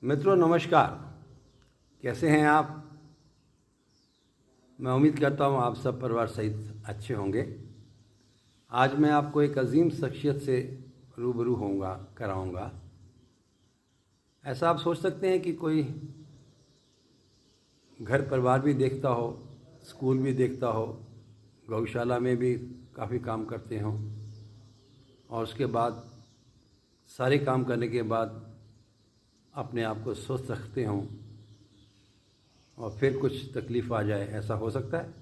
मित्रों नमस्कार, कैसे हैं आप। मैं उम्मीद करता हूं आप सब परिवार सहित अच्छे होंगे। आज मैं आपको एक अजीम शख्सियत से रूबरू कराऊंगा। ऐसा आप सोच सकते हैं कि कोई घर परिवार भी देखता हो, स्कूल भी देखता हो, गौशाला में भी काफ़ी काम करते हों और उसके बाद सारे काम करने के बाद अपने आप को स्वस्थ रखते हों और फिर कुछ तकलीफ़ आ जाए, ऐसा हो सकता है।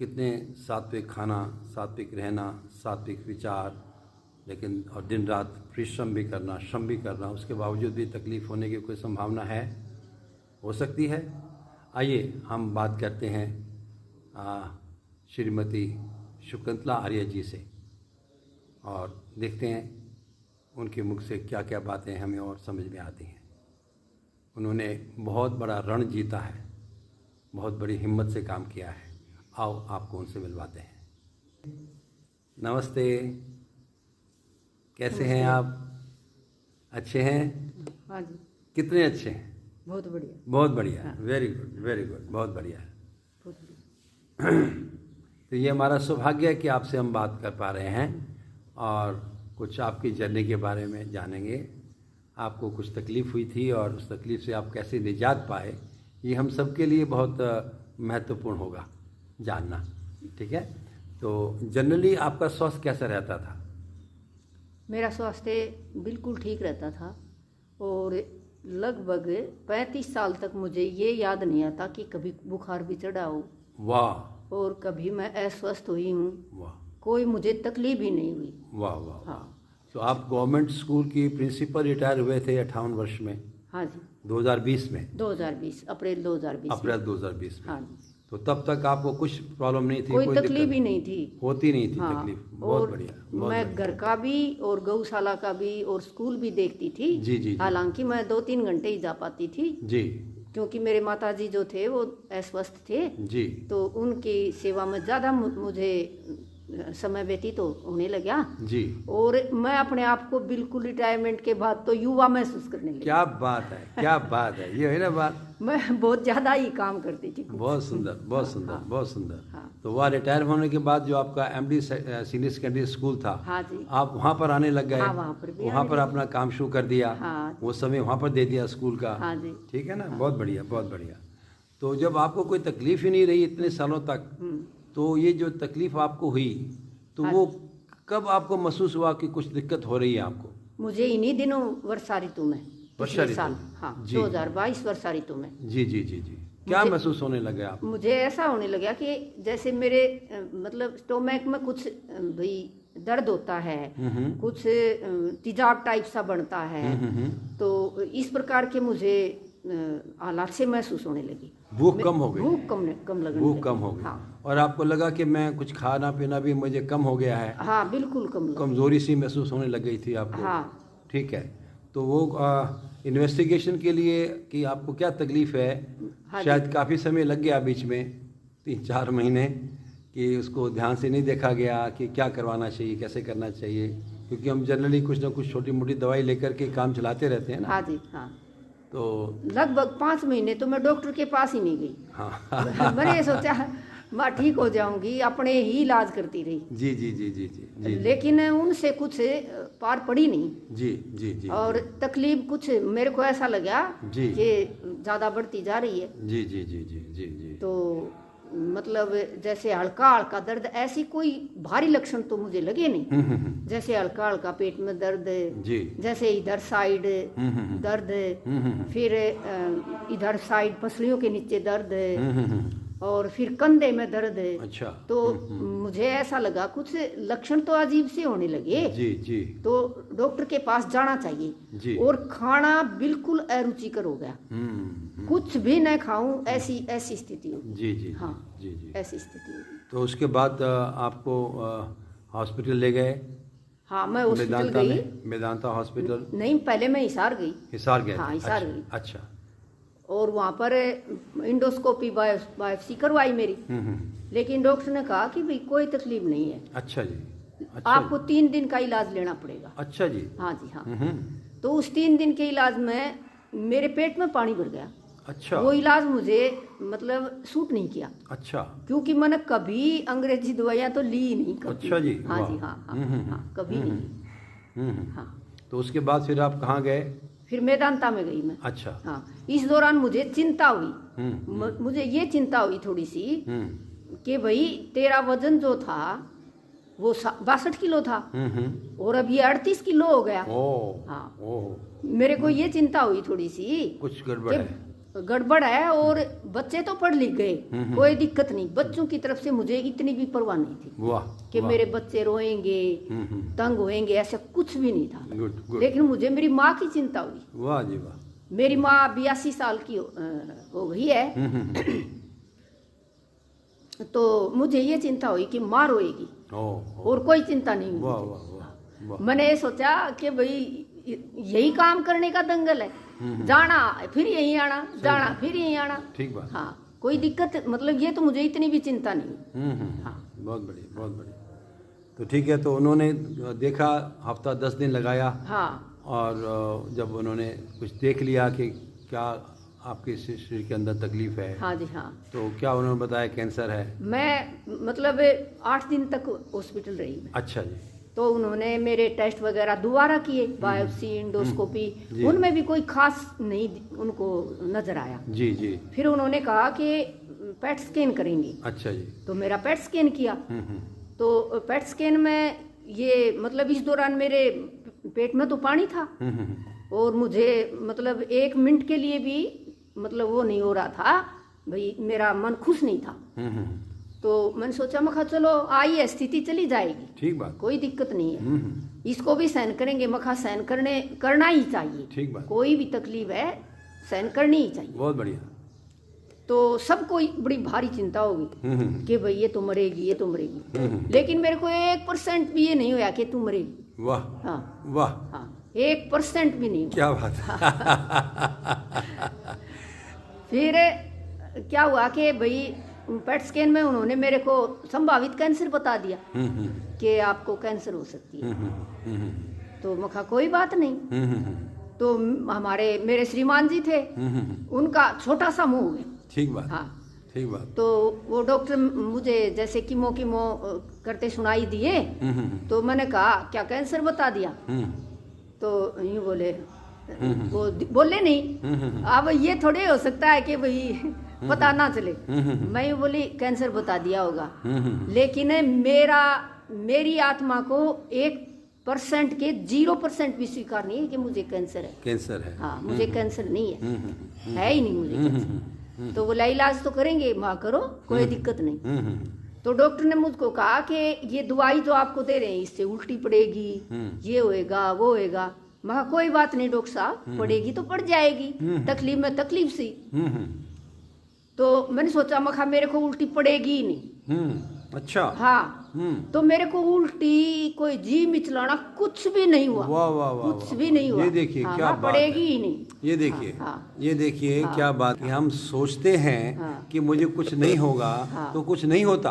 कितने सात्विक खाना, सात्विक रहना, सात्विक विचार, लेकिन और दिन रात परिश्रम भी करना, श्रम भी करना, उसके बावजूद भी तकलीफ़ होने की कोई संभावना है, हो सकती है। आइए हम बात करते हैं श्रीमती शकुंतला आर्य जी से और देखते हैं उनके मुख से क्या क्या बातें हमें और समझ में आती हैं। उन्होंने बहुत बड़ा रण जीता है, बहुत बड़ी हिम्मत से काम किया है। आओ आपको उनसे मिलवाते हैं। नमस्ते, कैसे हैं आप? अच्छे हैं? हाँ जी। कितने अच्छे हैं? बहुत बढ़िया। बहुत बढ़िया। हाँ। वेरी गुड, वेरी गुड, बहुत बढ़िया। बहुत बढ़िया। तो ये हमारा सौभाग्य है कि आपसे हम बात कर पा रहे हैं और कुछ आपकी जर्नी के बारे में जानेंगे। आपको कुछ तकलीफ़ हुई थी और उस तकलीफ़ से आप कैसे निजात पाए, ये हम सब के लिए बहुत महत्वपूर्ण होगा जानना। ठीक है, तो जनरली आपका स्वास्थ्य कैसा रहता था? मेरा स्वास्थ्य बिल्कुल ठीक रहता था और लगभग 35 साल तक मुझे ये याद नहीं आता कि कभी बुखार भी चढ़ा हो। वाह। और कभी मैं अस्वस्थ हुई हूँ। वाह। कोई मुझे तकलीफ ही नहीं हुई। वाह वाह। हाँ। तो आप गवर्नमेंट स्कूल की प्रिंसिपल रिटायर हुए थे 58 वर्ष में? हाँ जी। 2020 में? 2020 अप्रैल 2020 अप्रैल 2020 में। हाँ जी। तो तब तक आपको कुछ प्रॉब्लम नहीं थी? कोई तकलीफ ही नहीं थी। होती नहीं थी? हाँ। तकलीफ। बहुत बढ़िया, बहुत मैं बढ़िया। घर का भी और गौशाला का भी और स्कूल भी देखती थी। जी जी। हालांकि मैं 2-3 घंटे ही जा पाती थी जी क्योंकि मेरे माताजी जो थे वो अस्वस्थ थे। जी। तो उनकी सेवा में ज़्यादा मुझे समय व्यतीत होने लगा जी। और मैं अपने आप को बिल्कुल रिटायरमेंट के बाद तो युवा महसूस करने लगी। क्या बात है, क्या बात है, ये है ना बात। मैं बहुत ज़्यादा ही काम करती थी। बहुत सुंदर, बहुत सुंदर। हाँ। बहुत सुंदर। हाँ। तो वह रिटायर होने के बाद जो आपका एमडी सीनियर सेकेंडरी स्कूल था, हाँ जी, आप वहाँ पर आने लग गए? हाँ, वहाँ पर भी वहाँ आने पर लगी। अपना काम शुरू कर दिया? हाँ। वो समय वहाँ पर दे दिया स्कूल का? हाँ जी। ठीक है ना। बहुत बढ़िया, बहुत बढ़िया। तो जब आपको कोई तकलीफ ही नहीं रही इतने सालों तक, तो ये जो तकलीफ आपको हुई तो हाँ। वो कब आपको महसूस हुआ कि कुछ दिक्कत हो रही है आपको? मुझे इन्हीं दिनों वर्षा ऋतु में, वर्षा पिछले ऋतु? साल, हाँ, जी। 2022 वर्षा ऋतु में जी जी जी जी। क्या महसूस होने लगे आप? मुझे ऐसा होने लगा कि जैसे मेरे मतलब स्टोमैक में कुछ भाई दर्द होता है, कुछ तेजाब टाइप सा बनता है। तो इस प्रकार के मुझे हालात से महसूस होने लगी। भूख कम हो गई? भूख कम लगने भूख लगी। कम हो गई। हाँ। और आपको लगा कि मैं कुछ खाना पीना भी मुझे कम हो गया है? हाँ बिल्कुल कम लगा। कमजोरी सी महसूस होने लग गई थी आपको? हाँ। ठीक है। तो वो इन्वेस्टिगेशन के लिए कि आपको क्या तकलीफ है, हाँ शायद काफ़ी समय लग गया बीच में, 3-4 महीने, कि उसको ध्यान से नहीं देखा गया कि क्या करवाना चाहिए, कैसे करना चाहिए, क्योंकि हम जनरली कुछ ना कुछ छोटी मोटी दवाई लेकर के काम चलाते रहते हैं ना। हाँ जी। हाँ। तो लगभग 5 महीने तो मैं डॉक्टर के पास ही नहीं गई। हाँ। मैंने ये सोचा मैं ठीक हो जाऊंगी, अपने ही इलाज करती रही। जी जी जी जी जी जी। लेकिन उनसे कुछ पार पड़ी नहीं। जी जी जी। और तकलीफ कुछ मेरे को ऐसा लगा जी। कि ज़्यादा बढ़ती जा रही है। जी जी जी जी जी जी। तो मतलब जैसे हल्का हल्का दर्द, ऐसी कोई भारी लक्षण तो मुझे लगे नहीं। जैसे हल्का हल्का पेट में दर्द, जी। जैसे इधर साइड दर्द, फिर इधर साइड पसलियों के नीचे दर्द, और फिर कंधे में दर्द। अच्छा। तो मुझे ऐसा लगा कुछ लक्षण तो अजीब से होने लगे। जी जी। तो डॉक्टर के पास जाना चाहिए। जी। और खाना बिल्कुल अरुचिकर हो गया। कुछ भी न खाऊं, ऐसी स्थिति हो। जी जी। हाँ। जी जी। ऐसी स्थिति हो। तो उसके बाद आपको हॉस्पिटल ले गए? हाँ, मैं हॉस्पिटल मेदांता गई। में? मेदांता हॉस्पिटल? नहीं, पहले मैं हिसार गई। हिसार गए? हाँ, थे? हिसार अच्छा, गई। अच्छा। और वहाँ पर इंडोस्कोपी बायोप्सी करवाई मेरी। लेकिन डॉक्टर ने कहा कि भाई कोई तकलीफ नहीं है। अच्छा जी। अच्छा आपको 3 दिन का इलाज लेना पड़ेगा। अच्छा जी। हाँ जी। हाँ। तो उस 3 दिन के इलाज में मेरे पेट में पानी भर गया। अच्छा। वो इलाज मुझे मतलब सूट नहीं किया। अच्छा। क्योंकि मैंने कभी अंग्रेजी दवाइयाँ तो ली नहीं कभी। अच्छा जी। हाँ वाह। जी, हाँ, कभी नहीं। हाँ, तो उसके बाद फिर आप कहाँ गए? फिर मेदांता में गई मैं। अच्छा। हाँ, इस दौरान मुझे चिंता हुई। मुझे ये चिंता हुई थोड़ी सी कि भाई तेरा वजन जो था वो 62 किलो था और अब ये 38 किलो हो गया। हाँ, मेरे को ये चिंता हुई थोड़ी सी, कुछ गड़बड़ है। गड़बड़ है। और बच्चे तो पढ़ लिख गए, कोई दिक्कत नहीं, बच्चों की तरफ से मुझे इतनी भी परवाह नहीं थी। वाह। कि मेरे बच्चे रोएंगे, तंग होएंगे, ऐसा कुछ भी नहीं था। Good good. लेकिन मुझे मेरी माँ की चिंता हुई। वाह जी वाह। मेरी माँ 82 साल की हो गई है। तो मुझे ये चिंता हुई कि माँ रोएगी और कोई चिंता नहीं हुई। वाह वाह वाह। मैंने ये सोचा कि भाई यही काम करने का दंगल है, जाना फिर यहीं आना, जाना फिर यहीं आना। ठीक बात। हाँ, कोई दिक्कत मतलब ये तो मुझे इतनी भी चिंता नहीं। हाँ, बहुत बढ़िया बहुत बढ़िया। तो ठीक है, तो उन्होंने देखा, हफ्ता 10 दिन लगाया। हाँ, और जब उन्होंने कुछ देख लिया कि क्या आपके शरीर के अंदर तकलीफ है। हाँ जी, हाँ, तो क्या उन्होंने बताया कैंसर है? मैं मतलब 8 दिन तक हॉस्पिटल रही मैं। अच्छा जी। तो उन्होंने मेरे टेस्ट वगैरह दोबारा किए, बायोप्सी, इंडोस्कोपी, उनमें भी कोई खास नहीं उनको नजर आया। जी जी। फिर उन्होंने कहा कि पेट स्कैन करेंगे। अच्छा जी। तो मेरा पेट स्कैन किया। तो पेट स्कैन में ये मतलब इस दौरान मेरे पेट में तो पानी था और मुझे मतलब 1 मिनट के लिए भी मतलब वो नहीं हो रहा था भाई, मेरा मन खुश नहीं था। तो मैंने सोचा मैं चलो आई है स्थिति, चली जाएगी। ठीक बात। कोई दिक्कत नहीं है, इसको भी सहन करेंगे। मखा सहन करना ही चाहिए। ठीक बात। कोई भी तकलीफ है सहन करनी ही चाहिए। बहुत बढ़िया। तो सबको बड़ी भारी चिंता होगी कि भाई ये तो मरेगी, ये तो मरेगी। लेकिन मेरे को 1% भी ये नहीं हुआ कि तू मरेगी। वाह। हाँ वाह। हाँ, 1% भी नहीं हुआ। क्या बात है। फिर क्या हुआ कि भाई पेट स्कैन में उन्होंने मेरे को संभावित कैंसर बता दिया कि आपको कैंसर हो सकती है। तो मैं कहा कोई बात नहीं। तो हमारे मेरे श्रीमान जी थे, उनका छोटा सा मुंह हो गया। ठीक बात। हाँ, ठीक बात। तो वो डॉक्टर मुझे जैसे कीमो करते सुनाई दिए। तो मैंने कहा क्या कैंसर बता दिया? तो यूँ बोले, वो बोले नहीं। अब ये थोड़े हो सकता है कि भाई पता ना चले। मैं यूँ बोली कैंसर बता दिया होगा, लेकिन मेरी आत्मा को 1% के 0% भी स्वीकार नहीं है कि मुझे कैंसर है। कैंसर है। हाँ, मुझे कैंसर नहीं है ही नहीं मुझे कैंसर। तो बोला इलाज तो करेंगे, माँ करो, कोई दिक्कत नहीं। तो डॉक्टर ने मुझको कहा कि ये दवाई जो आपको दे रहे हैं इससे उल्टी पड़ेगी, ये होएगा वो होएगा। मैं कहा कोई बात नहीं डॉक्टर साहब, पड़ेगी तो पड़ जाएगी, तकलीफ में तकलीफ सी। तो मैंने सोचा मैं कहा मेरे को उल्टी पड़ेगी ही नहीं। अच्छा। हाँ, तो मेरे को उल्टी कोई जी मिचलाना कुछ भी नहीं हुआ। वाह वाह वाह, कुछ भी नहीं हुआ। ये देखिए क्या बात पड़ेगी ही नहीं। ये देखिए, ये देखिए क्या बात है। हम सोचते हैं कि मुझे कुछ नहीं होगा, तो कुछ नहीं होता।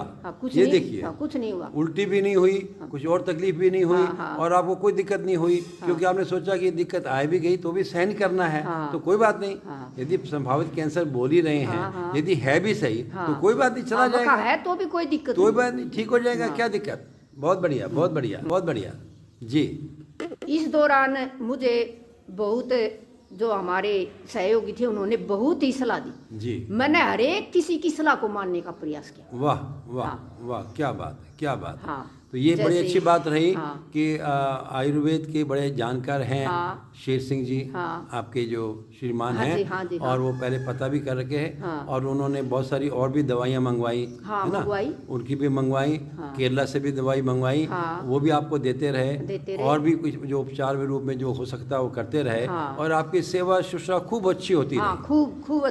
ये देखिए कुछ नहीं हुआ, उल्टी भी नहीं हुई, कुछ और तकलीफ भी नहीं हुई, और आपको कोई दिक्कत नहीं हुई, क्योंकि आपने सोचा कि दिक्कत आ भी गई तो भी सहन करना है, तो कोई बात नहीं। यदि संभावित कैंसर बोल ही रहे हैं, यदि है भी सही तो कोई बात नहीं, चला जाएगा। है तो भी कोई दिक्कत, कोई बात नहीं, ठीक हो जाएगा। क्या दिक्कत? बहुत बढ़िया बहुत बढ़िया बहुत बढ़िया जी। इस दौरान मुझे बहुत जो हमारे सहयोगी थे उन्होंने बहुत ही सलाह दी जी। मैंने हर एक किसी की सलाह को मानने का प्रयास किया। वाह वाह वाह, क्या बात है, क्या बात है। हाँ, तो ये बड़ी अच्छी बात रही कि आयुर्वेद के बड़े जानकार हैं शेर सिंह जी, आपके जो श्रीमान हैं, और वो पहले पता भी कर रखे हैं, और उन्होंने बहुत सारी और भी दवाइयाँ मंगवाई, है ना, उनकी भी मंगवाई, केरला से भी दवाई मंगवाई, वो भी आपको देते रहे, और भी कुछ जो उपचार के रूप में जो हो सकता है वो करते रहे, और आपकी सेवा शुश्रूषा खूब अच्छी होती रही, खूब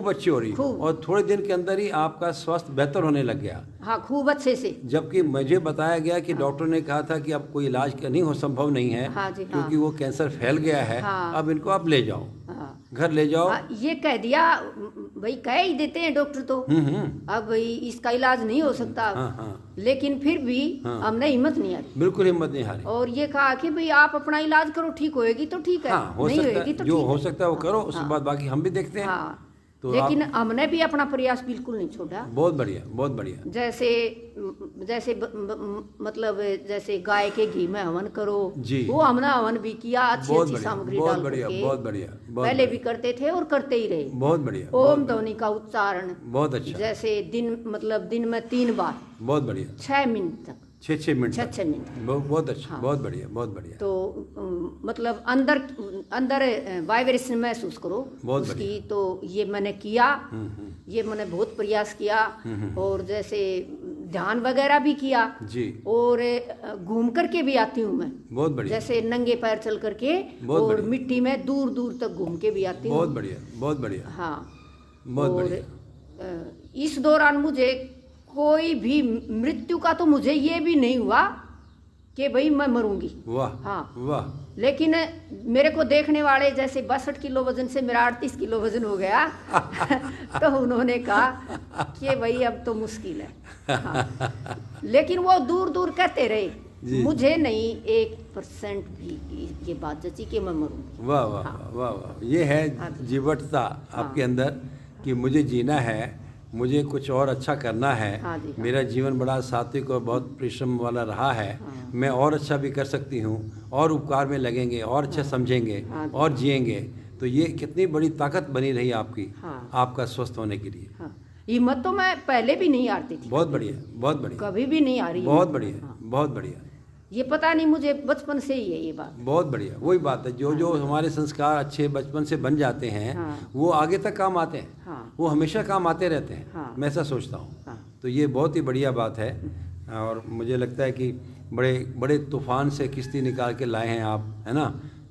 अच्छी हो रही, और थोड़े दिन के अंदर ही आपका स्वास्थ्य बेहतर होने लग गया। हाँ, खूब अच्छे से। जबकि मुझे बताया गया कि डॉक्टर ने कहा था कि अब कोई इलाज नहीं हो, संभव नहीं है, क्योंकि वो कैंसर फैल गया है, अब इनको आप ले जाओ, घर ले जाओ। ये कह दिया भाई कह ही देते हैं डॉक्टर तो अब भाई इसका इलाज नहीं हो सकता। लेकिन फिर भी हमने हिम्मत नहीं हारी, बिल्कुल हिम्मत नहीं हारी, और ये कहा कि भाई आप अपना इलाज करो, ठीक होएगी तो ठीक है, नहीं होएगी तो जो हो सकता है वो करो, उसके बाद बाकी हम भी देखते हैं। तो लेकिन हमने भी अपना प्रयास बिल्कुल नहीं छोड़ा। बहुत बढ़िया, बहुत बढ़िया। जैसे जैसे मतलब जैसे गाय के घी में हवन करो जी, वो हमने हवन भी किया, अच्छी अच्छी सामग्री डाल करके। बहुत बढ़िया, पहले भी करते थे और करते ही रहे। बहुत बढ़िया। ओम ध्वनि का उच्चारण बहुत अच्छा, जैसे दिन में 3 बार, बहुत बढ़िया, 6 मिनट तक, 6 मिनट, 6 मिनट, बहुत अच्छा। बहुत बढ़िया, बहुत बढ़िया। तो मतलब अंदर वाइब्रेशन महसूस करो उसकी। तो ये मैंने किया, ये मैंने बहुत प्रयास किया, और जैसे ध्यान वगैरह भी किया जी, और घूम करके भी आती हूँ मैं। बहुत बढ़िया। जैसे नंगे पैर चल करके और मिट्टी में दूर दूर तक घूम के भी आती हूँ। बहुत बढ़िया, बहुत बढ़िया। हाँ, बहुत बढ़िया। इस दौरान मुझे कोई भी मृत्यु का तो मुझे ये भी नहीं हुआ कि भाई मैं मरूंगी। वाह, हाँ वाह। लेकिन मेरे को देखने वाले जैसे 62 किलो वजन से मेरा 38 किलो वजन हो गया तो उन्होंने कहा कि भाई अब तो मुश्किल है। हाँ। लेकिन वो दूर दूर कहते रहे, मुझे नहीं 1% भी ये बात जची कि मैं मरूंगी। वाह वाह, हाँ। वाह वाह। ये है जीवटता आपके अंदर कि मुझे जीना है, मुझे कुछ और अच्छा करना है। हाँ, मेरा जीवन बड़ा सात्विक और बहुत परिश्रम वाला रहा है। मैं और अच्छा भी कर सकती हूँ, और उपकार में लगेंगे, और अच्छा समझेंगे, और जिएंगे। तो ये कितनी बड़ी ताकत बनी रही आपकी, आपका स्वस्थ होने के लिए। हिम्मत तो मैं पहले भी नहीं हारती थी। बहुत बढ़िया, बहुत बढ़िया, कभी भी नहीं हारी। बहुत बढ़िया, बहुत बढ़िया। ये पता नहीं, मुझे बचपन से ही है ये बात। बहुत बढ़िया, वही बात है, जो हमारे संस्कार अच्छे बचपन से बन जाते हैं वो आगे तक काम आते हैं, वो हमेशा काम आते रहते हैं। मैं ऐसा सोचता हूँ। तो ये बहुत ही बढ़िया बात है, और मुझे लगता है कि बड़े बड़े तूफान से किश्ती निकाल के लाए हैं आप, है ना।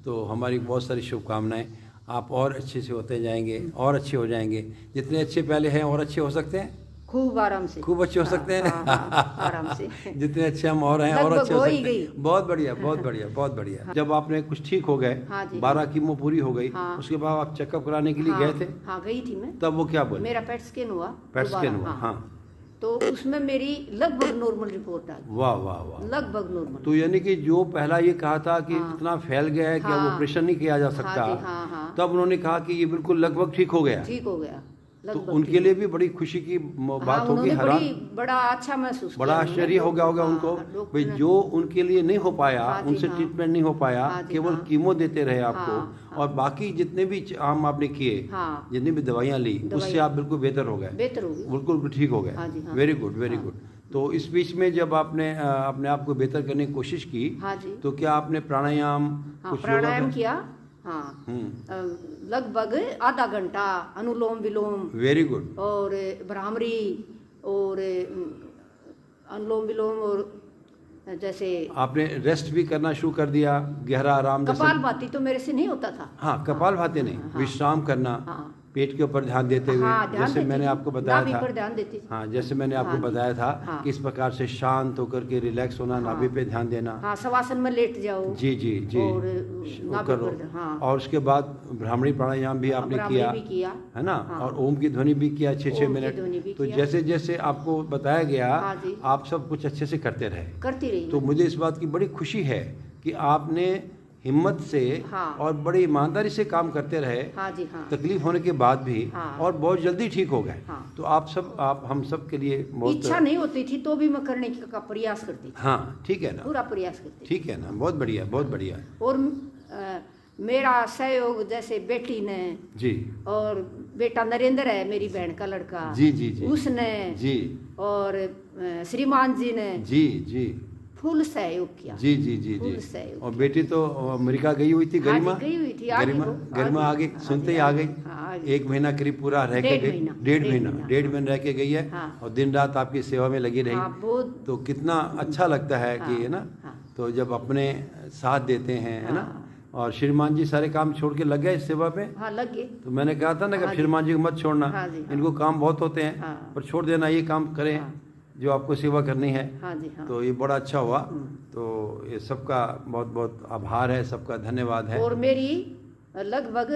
तो हमारी बहुत सारी शुभकामनाएं, आप और अच्छे से होते जाएंगे, और अच्छे हो जाएंगे। जितने अच्छे पहले हैं और अच्छे हो सकते हैं, खूब आराम से, खूब अच्छे हो सकते हैं। आराम से जितने अच्छे हम और हैं और अच्छे हो सकते हैं। बहुत बढ़िया, बहुत बढ़िया, बहुत बढ़िया। जब आपने कुछ ठीक हो गए, 12 कीमो पूरी हो गई, उसके बाद आप चेकअप कराने के लिए गए थे? हाँ, गई थी मैं। तब वो क्या बोले? मेरा पेट स्कैन हुआ। पेट स्कैन हुआ, हाँ। तो उसमें मेरी लगभग नॉर्मल रिपोर्ट आ गई। वाह वाह वाह, लगभग नॉर्मल। तो यानी कि जो पहला ये कहा था कि इतना फैल गया है कि अब ऑपरेशन नहीं किया जा सकता, तब उन्होंने कहा कि ये बिल्कुल लगभग ठीक हो गया। ठीक हो गया। तो उनके लिए भी बड़ी खुशी की बात होगी, बड़ा अच्छा महसूस, बड़ा आश्चर्य हो गया होगा उनको, भाई जो उनके लिए नहीं हो पाया, उनसे ट्रीटमेंट नहीं हो पाया, केवल कीमो देते रहे आपको, और बाकी जितने भी आम आपने किए, जितनी भी दवाइयाँ ली, उससे आप बिल्कुल बेहतर हो गए, बिल्कुल ठीक हो गए। Very good, very good. तो इस बीच में जब आपने अपने आप को बेहतर करने की कोशिश की, तो क्या आपने प्राणायाम किया? हाँ, लगभग आधा घंटा अनुलोम विलोम। Very good. और भ्रामरी और अनुलोम विलोम, और जैसे आपने रेस्ट भी करना शुरू कर दिया, गहरा आराम। कपालभाति तो मेरे से नहीं होता था। हाँ, कपालभाति नहीं, विश्राम करना, पेट के ऊपर ध्यान देते हुए, जैसे मैंने आपको बताया था। ध्यान देती थी। हाँ, जैसे मैंने आपको बताया था कि इस प्रकार से शांत होकर के रिलैक्स होना, नाभि पे ध्यान देना। हाँ, शवासन में लेट जाओ। जी जी जी, और करो। और उसके बाद भ्रामरी प्राणायाम भी आपने किया, है ना, और ओम की ध्वनि भी किया 6-6 मिनट। तो जैसे जैसे आपको बताया गया, आप सब कुछ अच्छे से करते रहे। तो मुझे इस बात की बड़ी खुशी है कि आपने हिम्मत से और बड़ी ईमानदारी से काम करते रहे, तकलीफ होने के बाद भी, और बहुत जल्दी ठीक हो गए। तो आप हम सब के लिए बहुत इच्छा नहीं होती थी तो भी मैं करने का प्रयास करती थी। हाँ, ठीक है ना, पूरा प्रयास करती। ठीक है ना, बहुत बढ़िया, बहुत बढ़िया। और मेरा सहयोग जैसे बेटी ने जी, और बेटा नरेंद्र है मेरी बहन का लड़का, जी जी जी, उसने जी, और श्रीमान जी ने जी जी फुल सहयोग किया। जी जी जी जी। और बेटी तो अमेरिका गई हुई थी, गरिमा गई हुई थी, गरिमा आ गई, सुनते ही आ गई। 1 महीना करीब पूरा रह के गई, 1.5 महीना रह के गई है, और दिन रात आपकी सेवा में लगी रही। तो कितना अच्छा लगता है कि, है ना, तो जब अपने साथ देते हैं, है ना। और श्रीमान जी सारे काम छोड़ के लग गए इस सेवा पे? हाँ, लग गए। तो मैंने कहा था ना कि श्रीमान जी को मत छोड़ना, इनको काम बहुत होते हैं, पर छोड़ देना, ये काम करें जो आपको सेवा करनी है। हाँ जी, हाँ। तो ये बड़ा अच्छा हुआ। तो ये सबका बहुत बहुत आभार है, सबका धन्यवाद है। और मेरी लगभग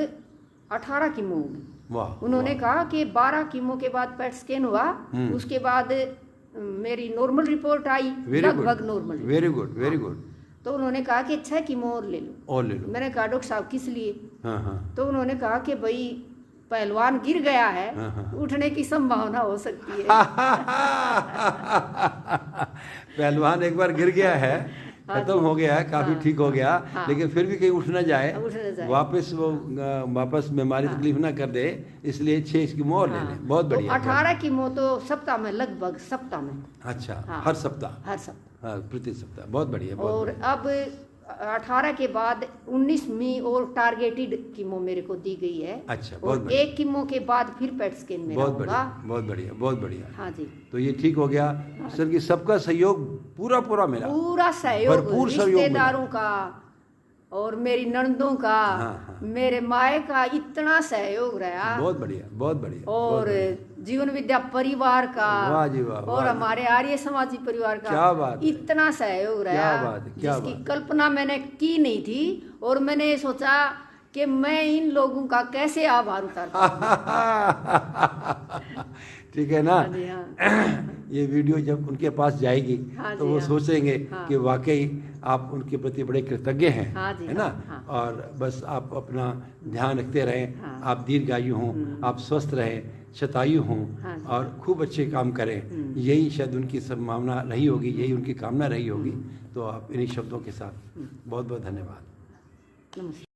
18 कीमो होगी। वाह, उन्होंने कहा कि 12 कीमो के बाद पेट स्कैन हुआ, उसके बाद मेरी नॉर्मल रिपोर्ट आई, लगभग normal. Very good, very good. तो उन्होंने कहा कि 6 कीमो और ले लो। और ले लो। मैंने कहा डॉक्टर साहब किस लिए? हाँ हाँ। तो उन्होंने कहा कि भाई पहलवान गिर गया है, हाँ, हाँ। उठने की संभावना हो सकती है। पहलवान एक बार गिर गया है, खत्म हो गया है, काफी ठीक हो गया, लेकिन फिर भी कहीं उठ ना जाए, वापस वो वापस बीमारी तकलीफ ना कर दे, इसलिए 6 कीमो और ले लें। बहुत बढ़िया। 18 कीमो तो सप्ताह में, लगभग सप्ताह में। अच्छा, हर सप्ताह? हर सप्ताह। हाँ, प्रति सप्ताह। बहुत बढ़िया। और अब 18 के बाद 19वीं और टारगेटेड कीमो मेरे को दी गई है। अच्छा, बहुत बढ़िया। 1 कीमो के बाद फिर पेट स्कैन मेरा बहुत होगा। बढ़िया, बहुत बढ़िया, बहुत बढ़िया। हाँ जी। तो ये ठीक हो गया सर कि सबका सहयोग पूरा पूरा मिला, पूरा सहयोग, भरपूर सहयोग रिश्तेदारों का और मेरी ननदों का, हाँ। मेरे माए का इतना सहयोग रहा। बहुत बढ़िया, बहुत बढ़िया। और जीवन विद्या परिवार का, वाह जी वाह, और हमारे आर्य समाजी परिवार का, क्या बात है, इतना सहयोग रहा, क्या बात है, क्या जिसकी बात है। कल्पना मैंने की नहीं थी। और मैंने सोचा कि मैं इन लोगों का कैसे आभार उतार ठीक है ना। हाँ जी, हाँ। ये वीडियो जब उनके पास जाएगी हाँ तो जी, वो हाँ। सोचेंगे हाँ। कि वाकई आप उनके प्रति बड़े कृतज्ञ हैं, हाँ जी, है ना। हाँ। और बस आप अपना ध्यान रखते रहें, हाँ। आप दीर्घायु हों, आप स्वस्थ रहें, शतायु हों, हाँ जी। और खूब अच्छे काम करें, यही शायद उनकी संभावना रही होगी, यही उनकी कामना रही होगी। तो आप इन्हीं शब्दों के साथ बहुत बहुत धन्यवाद। नमस्कार।